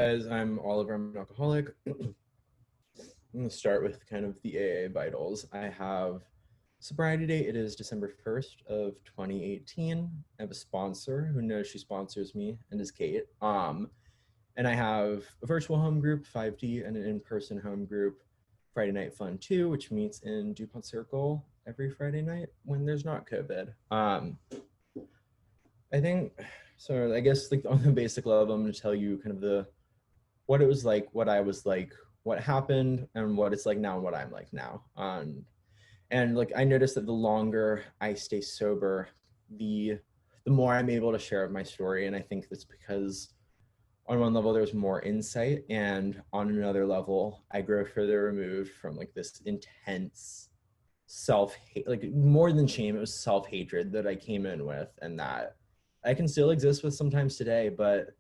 Guys, I'm Oliver. I'm an alcoholic. I'm going to start with kind of the AA vitals. I have sobriety date. It is December 1st of 2018. I have a sponsor who knows she sponsors me and is Kate. And I have a virtual home group, 5D, and an in-person home group, Friday Night Fun 2, which meets in DuPont Circle every Friday night when there's not COVID. I think, so I guess like on the basic level, I'm going to tell you kind of what it was like, what I was like, what happened, and what it's like now, and what I'm like now. And like I noticed that the longer I stay sober, the more I'm able to share my story. And I think that's because on one level there's more insight, and on another level I grow further removed from like this intense self-hate, like more than shame, it was self-hatred that I came in with, and that I can still exist with sometimes today, but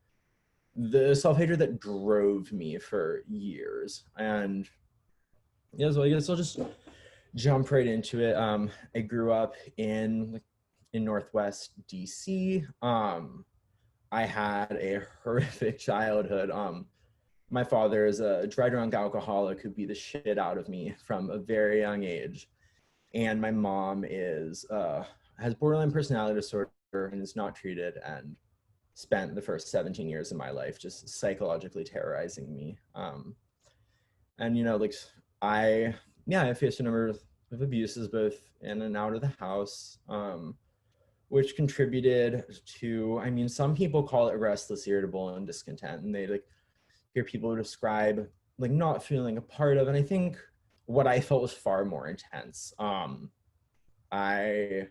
the self-hatred that drove me for years. And yeah, so I guess I'll just jump right into it. I grew up in Northwest DC. I had a horrific childhood. My father is a dry drunk alcoholic who beat the shit out of me from a very young age, and my mom is has borderline personality disorder and is not treated, and spent the first 17 years of my life just psychologically terrorizing me. And like I, yeah, I faced a number of abuses both in and out of the house, which contributed to, I mean, some people call it restless, irritable, and discontent, and they like hear people describe like not feeling a part of. And I think what I felt was far more intense. I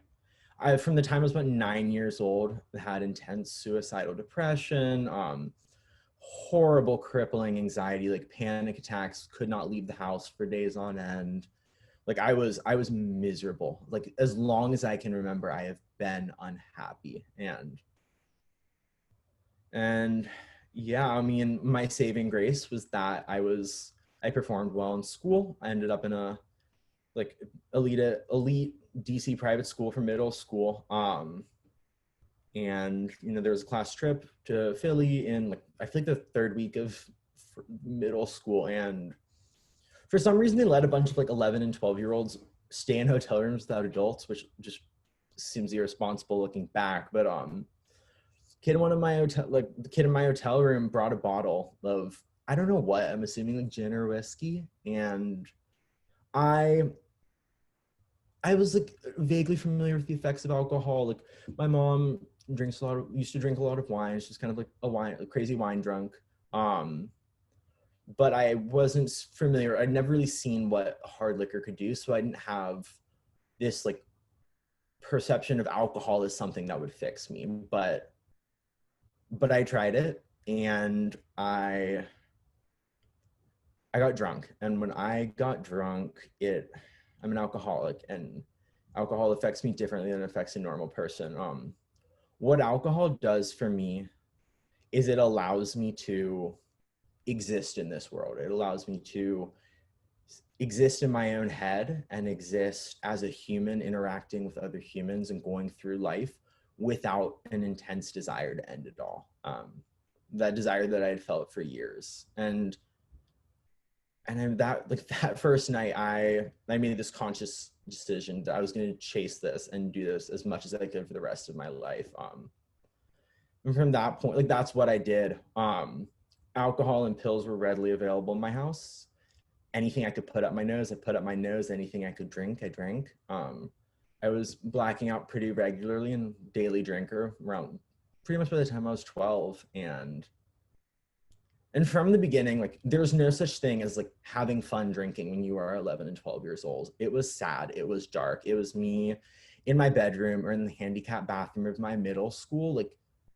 from the time I was about 9 years old, had intense suicidal depression, horrible crippling anxiety, like panic attacks, could not leave the house for days on end. Like I was miserable. Like as long as I can remember, I have been unhappy. And yeah, I mean, my saving grace was that I performed well in school. I ended up in a like elite DC private school for middle school. And there was a class trip to Philly in like I think the third week of middle school, and for some reason they let a bunch of like 11 and 12-year-olds stay in hotel rooms without adults, which just seems irresponsible looking back. But the kid in my hotel room brought a bottle of, I don't know what, I'm assuming like gin or whiskey, and I I was like vaguely familiar with the effects of alcohol. Like my mom used to drink a lot of wine. She's kind of like a crazy wine drunk. Um, but I wasn't familiar. I'd never really seen what hard liquor could do, so I didn't have this like perception of alcohol as something that would fix me. But I tried it, and I got drunk. And when I got drunk, I'm an alcoholic, and alcohol affects me differently than it affects a normal person. What alcohol does for me is it allows me to exist in this world. It allows me to exist in my own head and exist as a human interacting with other humans and going through life without an intense desire to end it all. That desire that I had felt for years. And I'm that first night I made this conscious decision that I was going to chase this and do this as much as I could for the rest of my life. And from that point, like that's what I did. Alcohol and pills were readily available in my house. Anything I could put up my nose, I put up my nose. Anything I could drink, I drank. I was blacking out pretty regularly and daily drinker around pretty much by the time I was 12. And from the beginning, like there's no such thing as like having fun drinking when you are 11 and 12 years old. It was sad. It was dark. It was me in my bedroom or in the handicap bathroom of my middle school, like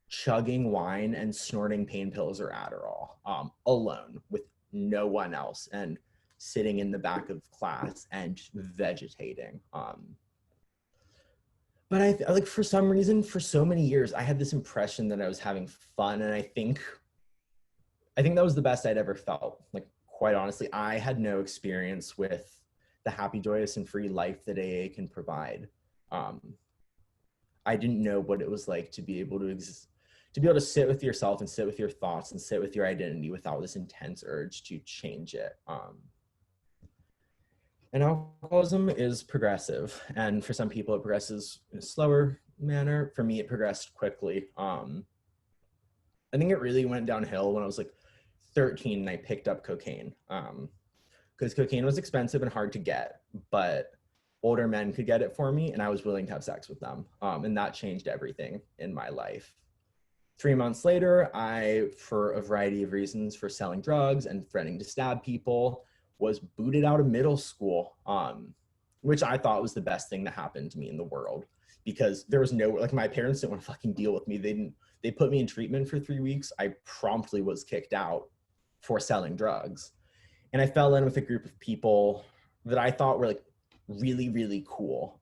chugging wine and snorting pain pills or Adderall, alone with no one else, and sitting in the back of class and vegetating. But I like for some reason, for so many years, I had this impression that I was having fun, and I think that was the best I'd ever felt. Like, quite honestly, I had no experience with the happy, joyous, and free life that AA can provide. I didn't know what it was like to be able to to be able to sit with yourself and sit with your thoughts and sit with your identity without this intense urge to change it. And alcoholism is progressive, and for some people it progresses in a slower manner. For me, it progressed quickly. I think it really went downhill when I was like 13 and I picked up cocaine, because cocaine was expensive and hard to get, but older men could get it for me and I was willing to have sex with them. And that changed everything in my life. 3 months later, I, for a variety of reasons, for selling drugs and threatening to stab people, was booted out of middle school, which I thought was the best thing that happened to me in the world, because there was no, like, my parents didn't want to fucking deal with me. They put me in treatment for 3 weeks. I promptly was kicked out for selling drugs. And I fell in with a group of people that I thought were like really, really cool.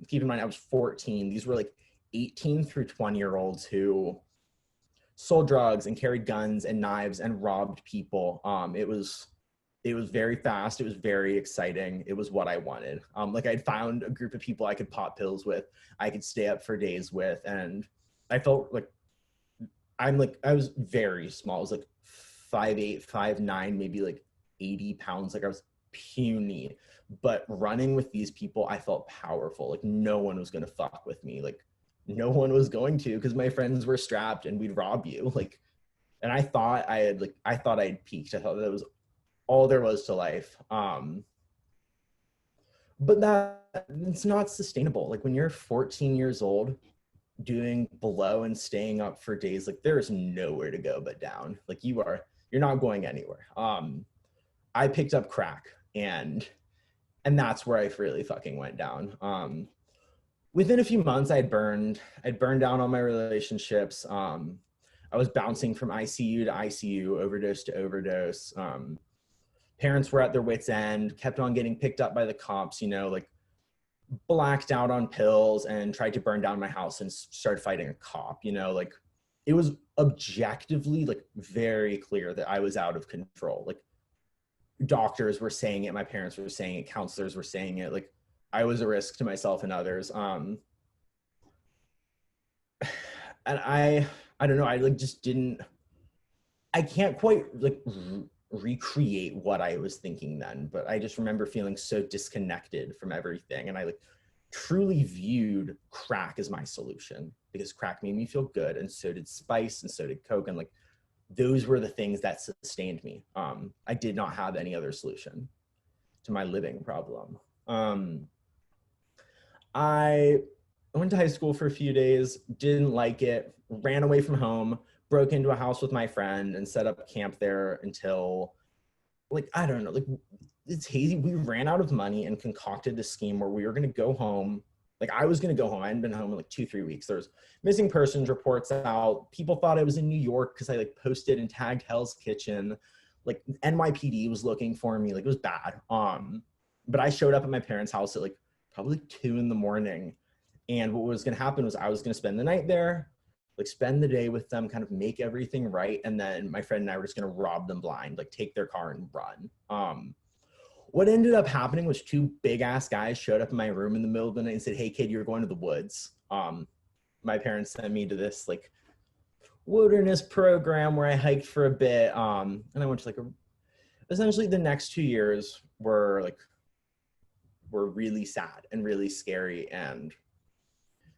Keep in mind, I was 14. These were like 18 through 20-year-olds who sold drugs and carried guns and knives and robbed people. It was very fast. It was very exciting. It was what I wanted. Like, I'd found a group of people I could pop pills with, I could stay up for days with, and I felt like I was very small. I was like 5'8", 5'9", maybe like 80 pounds. Like, I was puny, but running with these people, I felt powerful. Like, no one was going to fuck with me. Like, no one was going to, because my friends were strapped and we'd rob you. Like, and I thought I'd peaked. I thought that was all there was to life. But it's not sustainable. Like, when you're 14 years old doing blow and staying up for days, like, there's nowhere to go but down. Like, you're not going anywhere. I picked up crack, and that's where I really fucking went down. Within a few months, I'd burned down all my relationships. I was bouncing from ICU to ICU, overdose to overdose. Parents were at their wits' end, kept on getting picked up by the cops, like blacked out on pills and tried to burn down my house and started fighting a cop. Like, it was objectively like very clear that I was out of control. Like, doctors were saying it, my parents were saying it, counselors were saying it. Like, I was a risk to myself and others. And I don't know, I like just didn't, I can't quite like recreate what I was thinking then, but I just remember feeling so disconnected from everything. And I like truly viewed crack as my solution, because crack made me feel good, and so did spice, and so did coke, and like those were the things that sustained me. I did not have any other solution to my living problem. I went to high school for a few days, didn't like it, ran away from home, broke into a house with my friend and set up camp there until, like, I don't know, like, it's hazy. We ran out of money and concocted this scheme where we were going to go home. Like, I was going to go home. I hadn't been home in like 2-3 weeks. There's missing persons reports out. People thought I was in New York because I like posted and tagged Hell's Kitchen. Like, NYPD was looking for me. Like, it was bad. But I showed up at my parents' house at like probably 2 a.m. And what was going to happen was I was going to spend the night there, like spend the day with them, kind of make everything right. And then my friend and I were just going to rob them blind, like take their car and run. What ended up happening was 2 big ass guys showed up in my room in the middle of the night and said, "Hey kid, you're going to the woods." My parents sent me to this like wilderness program where I hiked for a bit. And I went to like essentially the next 2 years were really sad and really scary. And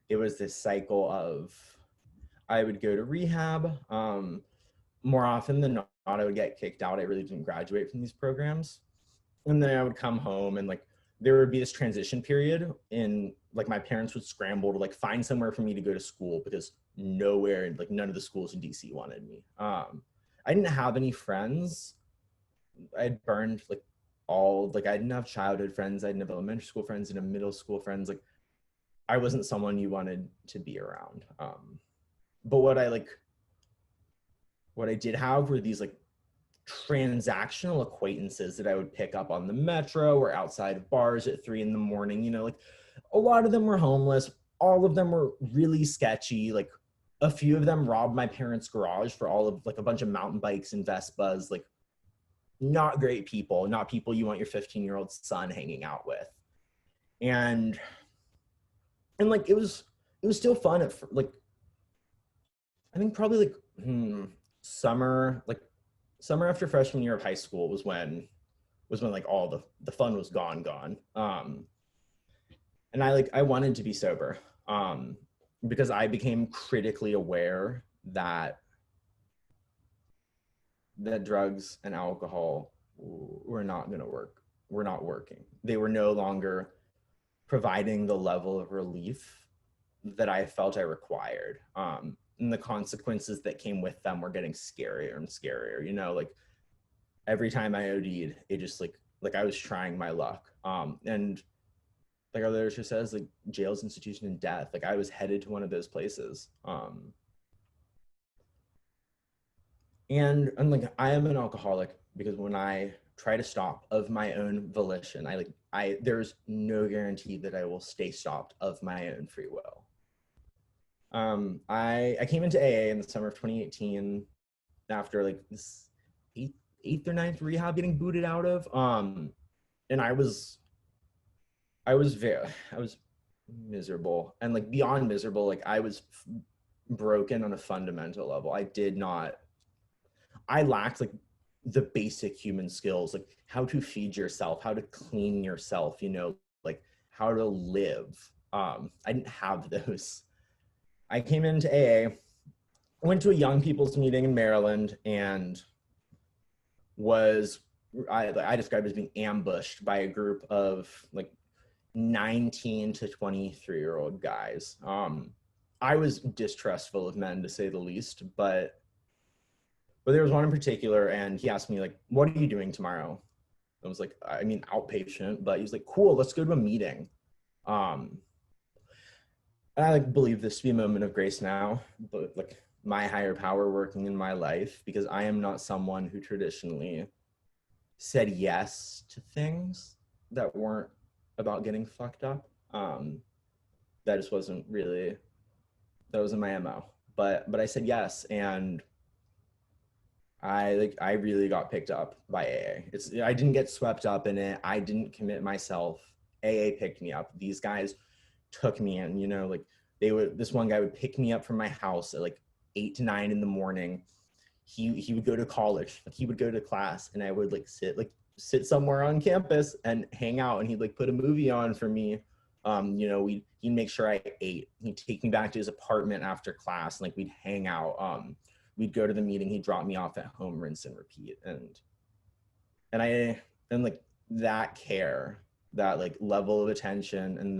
it was this cycle of, I would go to rehab. More often than not, I would get kicked out. I really didn't graduate from these programs. And then I would come home and like, there would be this transition period in like, my parents would scramble to like find somewhere for me to go to school, because nowhere, like none of the schools in DC wanted me. I didn't have any friends. I'd burned like I didn't have childhood friends. I didn't have elementary school friends, I didn't have middle school friends. Like, I wasn't someone you wanted to be around. But what I did have were these like transactional acquaintances that I would pick up on the metro or outside of bars at 3 a.m. Like, a lot of them were homeless. All of them were really sketchy. Like, a few of them robbed my parents' garage for all of like a bunch of mountain bikes and Vespas. Like, not great people, not people you want your 15-year-old son hanging out with. And like, it was still fun like, I think probably like summer, like summer after freshman year of high school was when like all the fun was gone. And I wanted to be sober, um, because I became critically aware that drugs and alcohol were not going to work. Were not working. They were no longer providing the level of relief that I felt I required. And the consequences that came with them were getting scarier and scarier. You know, like every time I OD'd, it just like I was trying my luck. And like our literature says, like jails, institution, and death. Like I was headed to one of those places. And like I am an alcoholic because when I try to stop of my own volition, I there's no guarantee that I will stay stopped of my own free will. I came into AA in the summer of 2018 after like this eighth or ninth rehab getting booted out of. And I was miserable, and like beyond miserable, like I was broken on a fundamental level. I lacked like the basic human skills, like how to feed yourself, how to clean yourself, you know, like how to live. I didn't have those. I came into AA, went to a young people's meeting in Maryland, and was I described as being ambushed by a group of like 19 to 23-year-old guys. I was distrustful of men, to say the least, but there was one in particular, and he asked me like, "What are you doing tomorrow?" I was like, "I mean, outpatient," but he was like, "Cool, let's go to a meeting." Um, and I like believe this to be a moment of grace now, but like my higher power working in my life, because I am not someone who traditionally said yes to things that weren't about getting fucked up. That just wasn't really that wasn't my MO. But I said yes, and I really got picked up by AA. I didn't get swept up in it. I didn't commit myself. AA picked me up. These guys took me in, you know, like this one guy would pick me up from my house at like 8 to 9 in the morning. He would go to college, like he would go to class, and I would like sit somewhere on campus and hang out, and he'd like put a movie on for me. You know, he'd make sure I ate. He'd take me back to his apartment after class, and like we'd hang out. We'd go to the meeting, he'd drop me off at home, rinse and repeat. And like that care, that like level of attention, and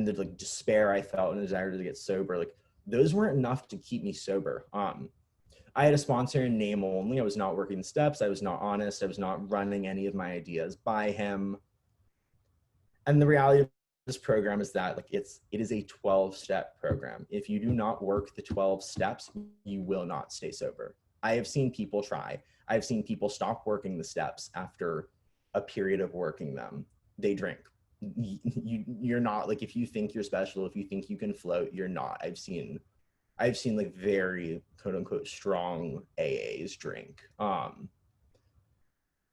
the like despair I felt and desire to get sober, like those weren't enough to keep me sober. I had a sponsor in name only. I was not working the steps. I was not honest. I was not running any of my ideas by him. And the reality of this program is that like it is a 12-step program. If you do not work the 12 steps, you will not stay sober. I have seen people try. I've seen people stop working the steps after a period of working them. They drink. You're not, like, if you think you're special, if you think you can float, you're not. I've seen like very quote unquote strong AAs drink.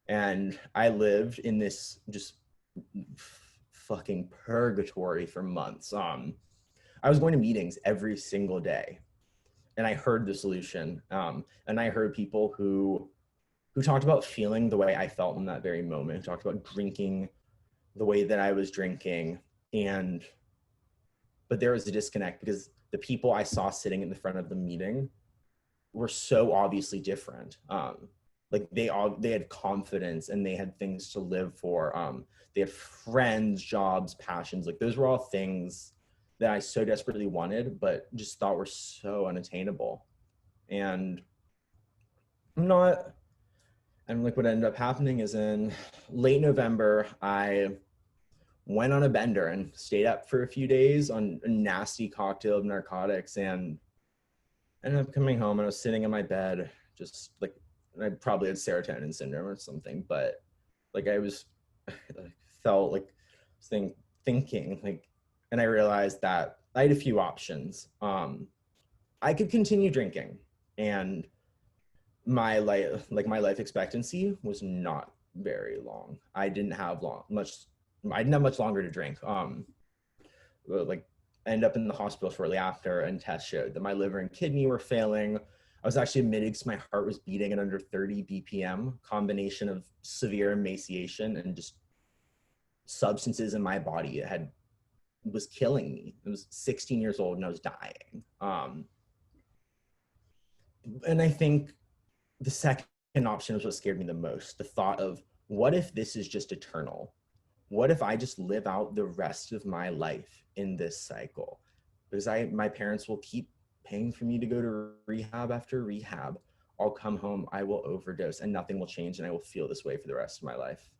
And I lived in this just fucking purgatory for months. I was going to meetings every single day, and I heard the solution. And I heard people who talked about feeling the way I felt in that very moment, talked about drinking the way that I was drinking. But there was a disconnect because the people I saw sitting in the front of the meeting were so obviously different. Like they had confidence, and they had things to live for. They had friends, jobs, passions. Like those were all things that I so desperately wanted, but just thought were so unattainable. And I'm not, and like what ended up happening is in late November, I went on a bender and stayed up for a few days on a nasty cocktail of narcotics, and ended up coming home, and I was sitting in my bed, just like, I probably had serotonin syndrome or something, but like I felt like thinking like, and I realized that I had a few options. I could continue drinking, and my life expectancy was not very long. I didn't have much longer to drink. Like ended up in the hospital shortly after, and tests showed that my liver and kidney were failing. I was actually admitted because my heart was beating at under 30 BPM, combination of severe emaciation and just substances in my body. It was killing me. I was 16 years old and I was dying. And I think the second option was what scared me the most. The thought of, what if this is just eternal? What if I just live out the rest of my life in this cycle? Because my parents will keep paying for me to go to rehab after rehab. I'll come home, I will overdose, and nothing will change, and I will feel this way for the rest of my life.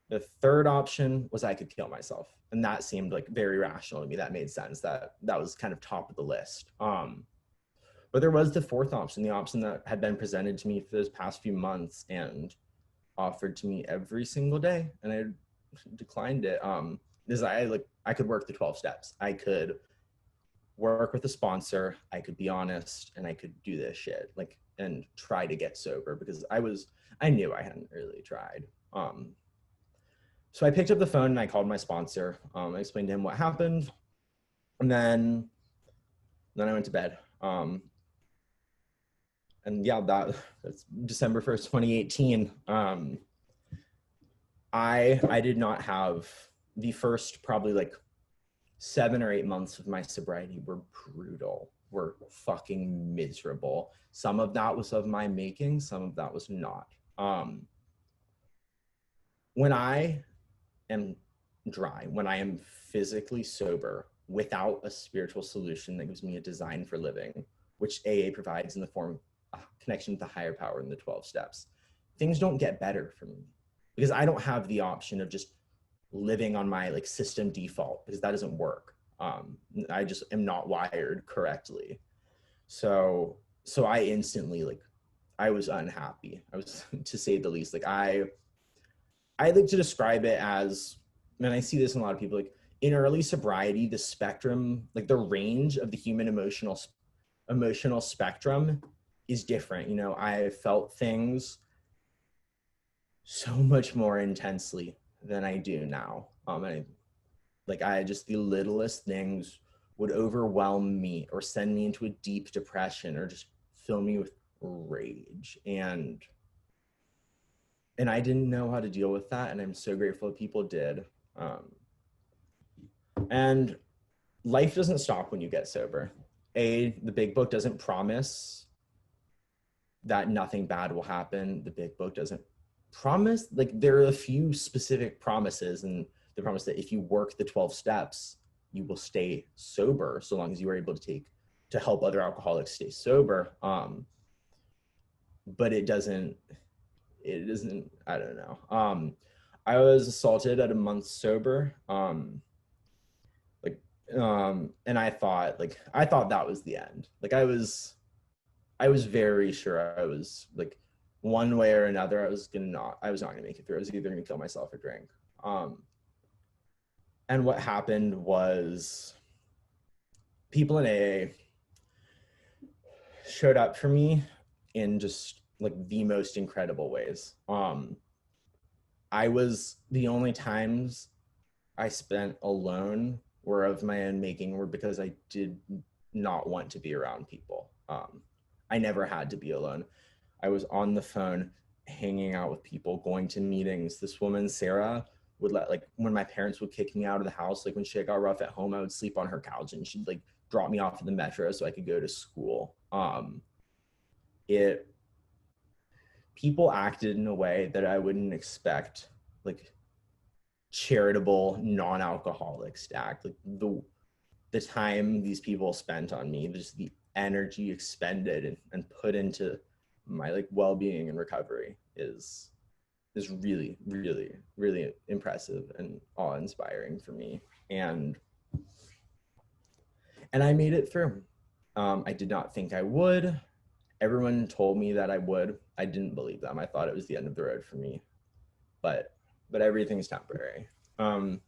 The third option was I could kill myself, and that seemed like very rational to me. That made sense. That was kind of top of the list. But there was the fourth option, the option that had been presented to me for those past few months and offered to me every single day, and I declined it. Because I could work the 12 steps. I could work with a sponsor, I could be honest, and I could do this shit, like, and try to get sober, because I knew I hadn't really tried. So I picked up the phone and I called my sponsor. I explained to him what happened, and then I went to bed. And yeah, that's December 1st, 2018. I did not have the first probably like 7 or 8 months of my sobriety were brutal, were fucking miserable. Some of that was of my making, some of that was not. When I am dry, when I am physically sober without a spiritual solution that gives me a design for living, which AA provides in the form of a connection with the higher power in the 12 steps, things don't get better for me, because I don't have the option of just living on my like system default, because that doesn't work. I just am not wired correctly. So I instantly, like, I was unhappy. I was, to say the least. Like, I like to describe it as, and I see this in a lot of people, like, in early sobriety, the spectrum, like the range of the human emotional spectrum is different. You know, I felt things so much more intensely than I do now. I just, the littlest things would overwhelm me or send me into a deep depression or just fill me with rage. And I didn't know how to deal with that. And I'm so grateful that people did. And life doesn't stop when you get sober. The big book doesn't promise that nothing bad will happen. The big book doesn't promise, like, there are a few specific promises, and the promise that if you work the 12 steps, you will stay sober, so long as you are able to help other alcoholics stay sober. But it isn't, I don't know. I was assaulted at a month sober. And I thought that was the end. Like, I was very sure I was, like, one way or another, I was not gonna make it through. I was either gonna kill myself or drink. And what happened was, people in AA showed up for me in just like the most incredible ways. The only times I spent alone were of my own making, were because I did not want to be around people. I never had to be alone. I was on the phone, hanging out with people, going to meetings. This woman, Sarah, would when my parents would kick me out of the house, like when shit got rough at home, I would sleep on her couch, and she'd like drop me off at the metro so I could go to school. People acted in a way that I wouldn't expect, like, charitable non-alcoholics to act. Like, the time these people spent on me, just the energy expended and put into my like well-being and recovery is really, really, really impressive and awe-inspiring for me. And I made it through. I did not think I would. Everyone told me that I would. I didn't believe them. I thought it was the end of the road for me. But everything's temporary. I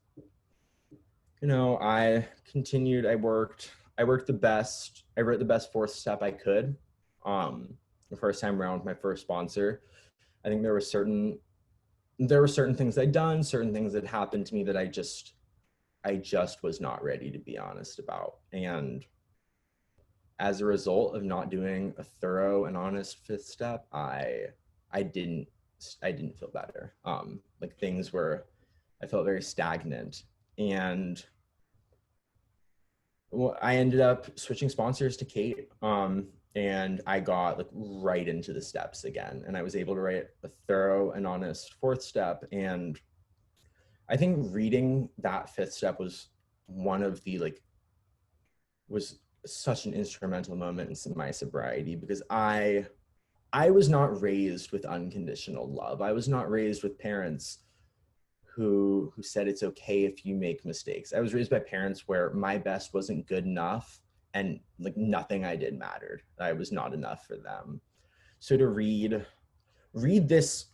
continued. I worked the best. I wrote the best fourth step I could. The first time around with my first sponsor, I think there were certain things I'd done, certain things that happened to me that I just I just was not ready to be honest about. And as a result of not doing a thorough and honest fifth step, I didn't I didn't feel better. Like things were, I felt very stagnant. And well, I ended up switching sponsors to Kate. And I got like right into the steps again. And I was able to write a thorough and honest fourth step. And I think reading that fifth step was one of the like, was such an instrumental moment in my sobriety, because I was not raised with unconditional love. I was not raised with parents who said it's okay if you make mistakes. I was raised by parents where my best wasn't good enough, and like nothing I did mattered. I was not enough for them. So to read this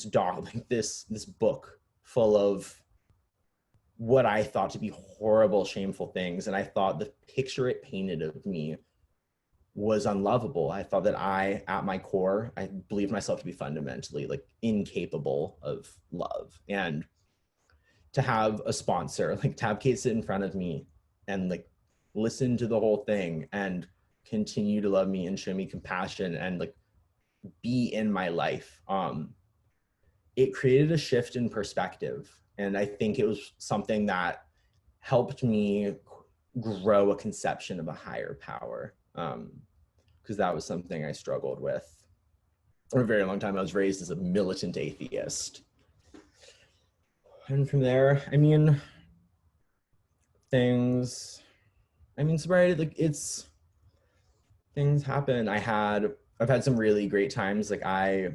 doc, like this book full of what I thought to be horrible, shameful things, and I thought the picture it painted of me was unlovable. I thought that at my core, I believed myself to be fundamentally like incapable of love. And to have a sponsor, like to have Kate sit in front of me and like listen to the whole thing and continue to love me and show me compassion and like be in my life, it created a shift in perspective. And I think it was something that helped me grow a conception of a higher power. Because that was something I struggled with for a very long time. I was raised as a militant atheist. And from there, I mean, sobriety, like things happen. I've had some really great times. Like I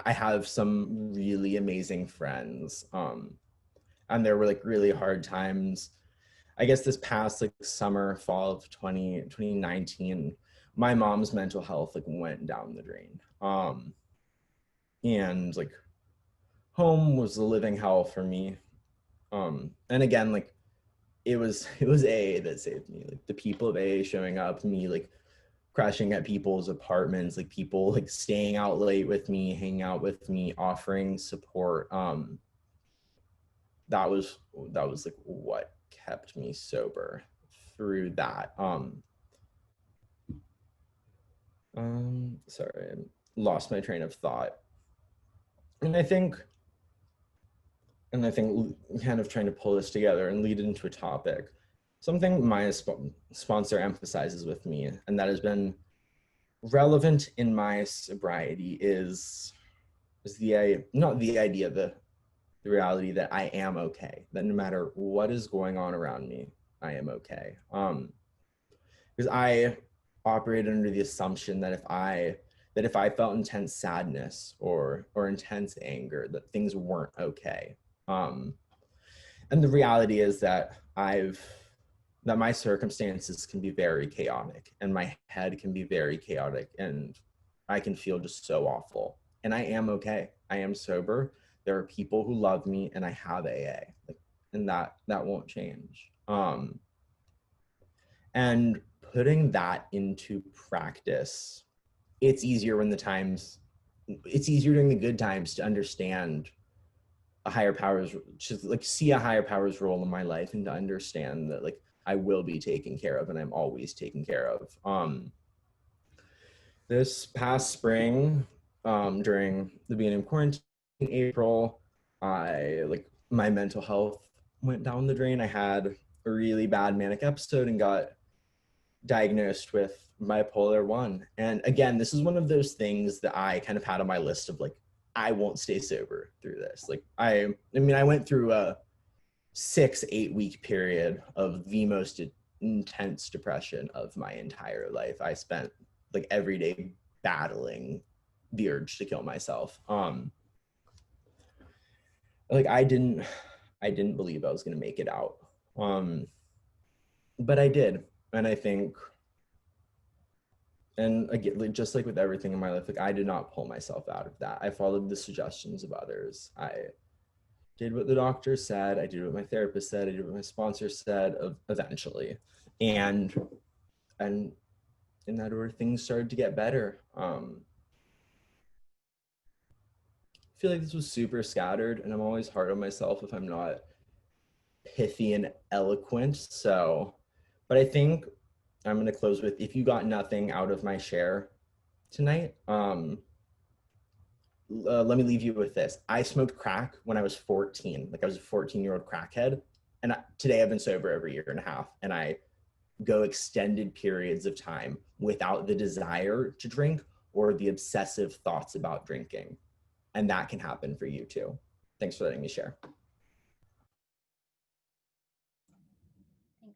have some really amazing friends. And there were like really hard times. I guess this past like summer, fall of 2019, my mom's mental health like went down the drain. And like home was a living hell for me. And again, like it was AA that saved me. Like the people of AA showing up, me like crashing at people's apartments, like people like staying out late with me, hanging out with me, offering support. That was like what kept me sober through that. Sorry, I lost my train of thought. And I think kind of trying to pull this together and lead it into a topic, something my sponsor emphasizes with me, and that has been relevant in my sobriety is not the idea, the reality that I am okay, that no matter what is going on around me, I am okay. Because I operated under the assumption that if I felt intense sadness or intense anger, that things weren't okay. And the reality is that my circumstances can be very chaotic, and my head can be very chaotic, and I can feel just so awful. And I am okay. I am sober. There are people who love me, and I have AA, and that won't change. And putting that into practice, it's easier during the good times to understand a higher power's, just like see a higher power's role in my life, and to understand that like I will be taken care of, and I'm always taken care of. This past spring, during the beginning of quarantine, April, my mental health went down the drain. I had a really bad manic episode and got diagnosed with bipolar 1. And again, this is one of those things that I kind of had on my list of like, I won't stay sober through this. Like I went through a 6-8 week period of the most intense depression of my entire life. I spent like every day battling the urge to kill myself. Like I didn't believe I was going to make it out. But I did. And I think, and again, like, just like with everything in my life, like I did not pull myself out of that. I followed the suggestions of others. I did what the doctor said. I did what my therapist said. I did what my sponsor said eventually. And in that order, things started to get better. I feel like this was super scattered, and I'm always hard on myself if I'm not pithy and eloquent. So, but I think I'm going to close with, if you got nothing out of my share tonight, let me leave you with this. I smoked crack when I was 14. Like I was a 14-year-old crackhead. And today I've been sober every year and a half. And I go extended periods of time without the desire to drink or the obsessive thoughts about drinking. And that can happen for you too. Thanks for letting me share.